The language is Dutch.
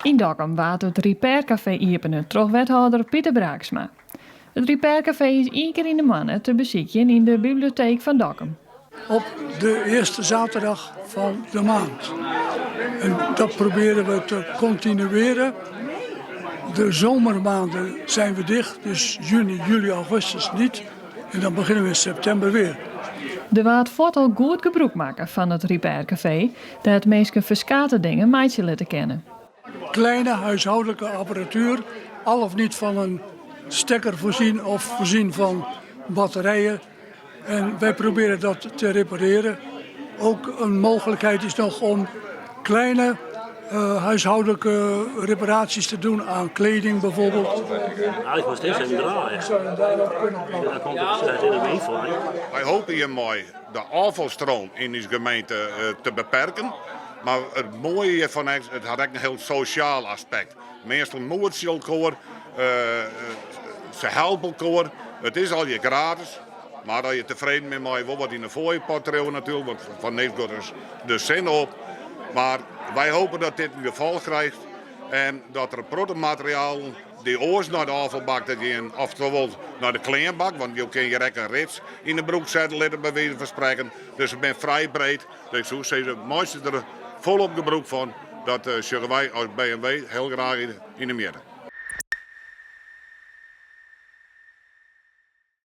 In Dokkum waard het Repaircafé iepenen, troch wethouder Pieter Braaksma. Het Repaircafé is 1 keer in de maand te bezieken in de bibliotheek van Dokkum. Op de eerste zaterdag van de maand. En dat proberen we te continueren. De zomermaanden zijn we dicht, dus juni, juli, augustus niet. En dan beginnen we in september weer. De waard voort al goed gebruik maken van het Repaircafé, dat het mensen verskate dingen meidje laten kennen. Kleine huishoudelijke apparatuur, al of niet van een stekker voorzien of voorzien van batterijen. En wij proberen dat te repareren. Ook een mogelijkheid is nog om kleine huishoudelijke reparaties te doen aan kleding bijvoorbeeld. Ik was steeds even draaien. Daar komt het in de voor. Wij hopen hiermee de afvalstroom in deze gemeente te beperken. Maar het mooie hiervan is, het had ook een heel sociaal aspect. Mensen moeten elkaar, ze helpen elkaar. Het is al je gratis. Maar dat je tevreden bent met wat in de voorjaarpatroon natuurlijk, want van heeft dus de zin op. Maar wij hopen dat dit een geval krijgt en dat er protomateriaal die oors naar de afvalbak te gaan, oftewel naar de kleinbak, want je kan je rekken rits in de broek zetten, laten bij wijze van spreken. Dus ik ben vrij breed. Dus zo zijn ze meestal er volop gebruik van. Dat zullen wij als BMW heel graag in de midden.